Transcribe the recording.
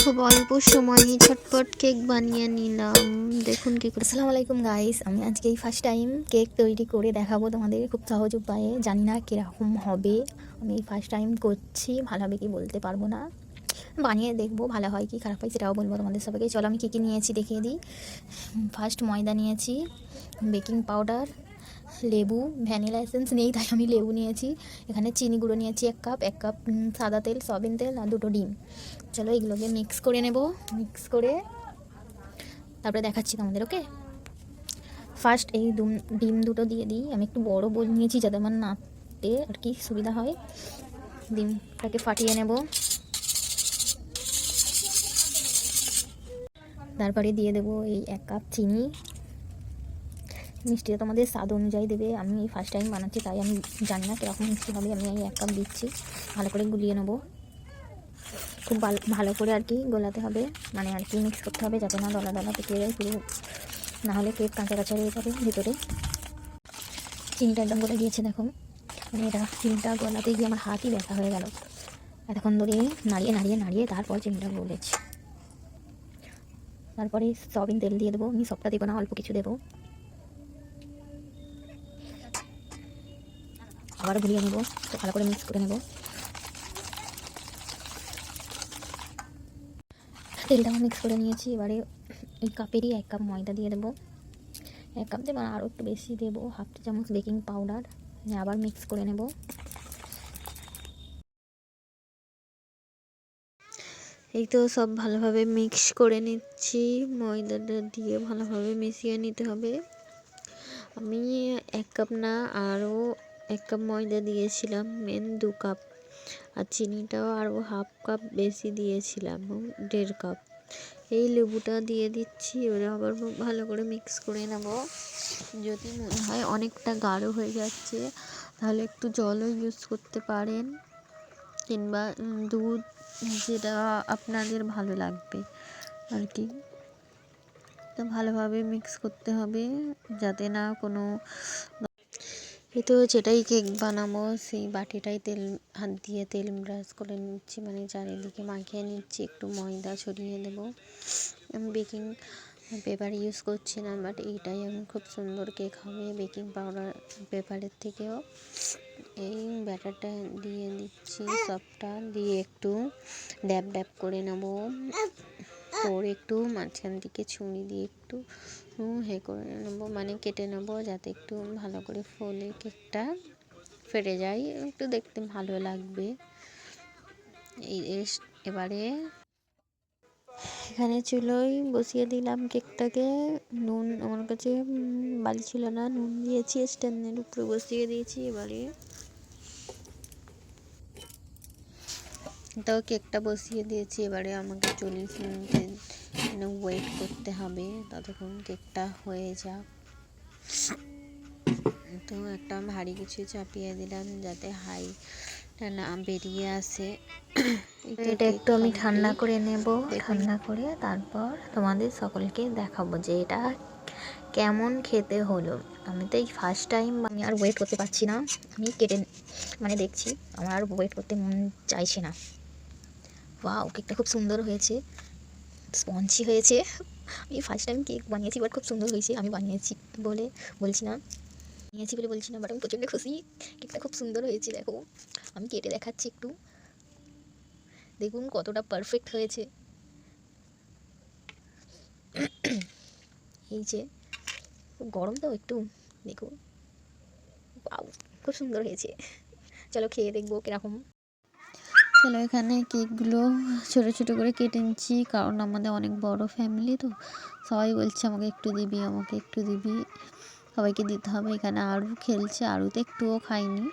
খুব অল্প সময়ে ঝটপট কেক বানিয়ে নিলাম। দেখুন কি করে। আসসালামু আলাইকুম গাইস, আমি আজকে এই ফার্স্ট টাইম কেক তৈরি করে দেখাবো তোমাদের খুব সহজ উপায়ে। জানি না কীরকম হবে, আমি ফার্স্ট টাইম করছি, ভালো হবে কি বলতে পারবো না। বানিয়ে দেখবো ভালো হয় কি খারাপ হয় সেটাও বলবো তোমাদের সবাইকে। চলো আমি কী কী নিয়েছি দেখিয়ে দিই। ফার্স্ট ময়দা নিয়েছি, বেকিং পাউডার, লেবু, ভ্যানিলা এসেন্স নেই তাই আমি লেবু নিয়েছি। এখানে চিনি গুঁড়ো নিয়েছি 1 কাপ সাদা তেল, সয়াবিন তেল আর 2টো ডিম। চলো এগুলোকে মিক্স করে নেব। মিক্স করে তারপরে দেখাচ্ছি তোমাদের। ওকে, ফার্স্ট এই ডিম দুটো দিয়ে দিই। আমি একটু বড় বোল নিয়েছি যাতে আমার নাড়তে আর কি সুবিধা হয়। ডিমটাকে ফাটিয়ে নেব। তারপরে দিয়ে দেবো এই 1 কাপ চিনি। মিষ্টিটা তোমাদের স্বাদ অনুযায়ী দেবে। আমি এই ফার্স্ট টাইম বানাচ্ছি তাই আমি জানি না কীরকম মিষ্টি হবে। আমি এই 1 কাপ দিচ্ছি, ভালো করে গুলিয়ে নেব। খুব ভালো করে আর কি গোলাতে হবে, মানে আর কি মিক্স করতে হবে যাতে না দলা দলা পেকে যায় পুরো, নাহলে কেক কাঁচা কাঁচা রয়ে যাবে ভিতরে। চিনিটা একদম গলে গিয়েছে দেখো, মানে এটা চিনিটা গলাতে গিয়ে আমার হাতই ব্যথা হয়ে গেল। এতক্ষণ ধরে নাড়িয়ে নাড়িয়ে নাড়িয়ে তারপর চিনিটা গলেছে। তারপরে সয়াবিন তেল দিয়ে দেবো। আমি সবটা দেবো না, অল্প কিছু দেবো। আবার গুলিয়ে নেবো, তো ভালো করে মিক্স করে নেবো। তেলটা মিক্স করে নিয়েছি। এবারে এই কাপেরই 1 কাপ ময়দা দিয়ে দেবো। 1 কাপ দেবো, আরও একটু বেশি দেবো, হাফ চামচ বেকিং পাউডার। আবার মিক্স করে নেব। এই তো সব ভালোভাবে মিক্স করে নিচ্ছি। ময়দাটা দিয়ে ভালোভাবে মিশিয়ে নিতে হবে। আমি 1 কাপ না, আরও 1 কাপ ময়দা দিয়েছিলাম, মেন 2 কাপ। আর চিনিটাও আরও হাফ কাপ বেশি দিয়েছিলাম, 1.5 কাপ। এই লেবুটা দিয়ে দিচ্ছি। এবারে আবার ভালো করে মিক্স করে নেব। যদি মনে হয় অনেকটা গাঢ় হয়ে যাচ্ছে তাহলে একটু জলও ইউজ করতে পারেন, কিংবা দুধ, যেটা আপনাদের ভালো লাগবে আর কি। তো ভালোভাবে মিক্স করতে হবে যাতে না কোনো, এই তো যেটাই কেক বানাবো সেই বাটিটাই হাত দিয়ে তেল ব্রাশ করে নিচ্ছি, মানে চারিদিকে মাখিয়ে নিচ্ছি। একটু ময়দা ছড়িয়ে দেবো। আমি বেকিং পেপার ইউজ করছি না, বাট এইটাই আমি খুব সুন্দর কেক হবে বেকিং পাউডার পেপারের থেকেও। এই ব্যাটারটা দিয়ে দিচ্ছি সবটা, দিয়ে একটু ড্যাব ড্যাব করে নেব। করে একটু মাঝখান থেকে ছুরি দিয়ে একটু করে নেবো, মানে কেটে নেবো যাতে একটু ভালো করে ফোলে কেকটা ফেটে যায়, একটু দেখতে ভালো লাগবে। এবারে এখানে চুলোয় বসিয়ে দিলাম কেকটাকে। নুন আমার কাছে বালি ছিল না, নুন দিয়েছি, স্ট্যান্ডের উপরে বসিয়ে দিয়েছি। এবারে তো কেকটা বসিয়ে দিয়েছি। এবারে আমাকে 40 মিনিটের ওয়েট করতে হবে, ততক্ষণ কেকটা হয়ে যাক। তো একটা ভারী কিছু চাপিয়ে দিলাম যাতে হাইটা না বেরিয়ে আসে। এটা একটু আমি ঠান্ডা করে নেব। ঠান্ডা করে তারপর তোমাদের সকলকে দেখাবো যে এটা কেমন খেতে হলো। আমি তো এই ফার্স্ট টাইম, আমি আর ওয়েট করতে পারছি না। আমি কেটে মানে দেখছি, আমার আর ওয়েট করতে মন চাইছে না। ওয়াও, কেকটা খুব সুন্দর হয়েছে, স্পঞ্জি হয়েছে। আমি ফার্স্ট টাইম কেক বানিয়েছি, বাট খুব সুন্দর হয়েছে। আমি বানিয়েছি বলে বলছি না, বাট আমি প্রচণ্ড খুশি। কেকটা খুব সুন্দর হয়েছে, দেখো আমি কেটে দেখাচ্ছি একটু, দেখুন কতটা পারফেক্ট হয়েছে। এই যে খুব গরম তো একটু, দেখুন পাও, খুব সুন্দর হয়েছে। চলো খেয়ে দেখবো কীরকম। চলো এখানে কেকগুলো ছোটো ছোটো করে কেটে নিচ্ছি, কারণ আমাদের অনেক বড় ফ্যামিলি, তো সবাই বলছে আমাকে একটু দিবি, আমাকে একটু দিবি, সবাইকে দিতে হবে। এখানে আরু খেলছে, আরু তো একটুও খাইনি।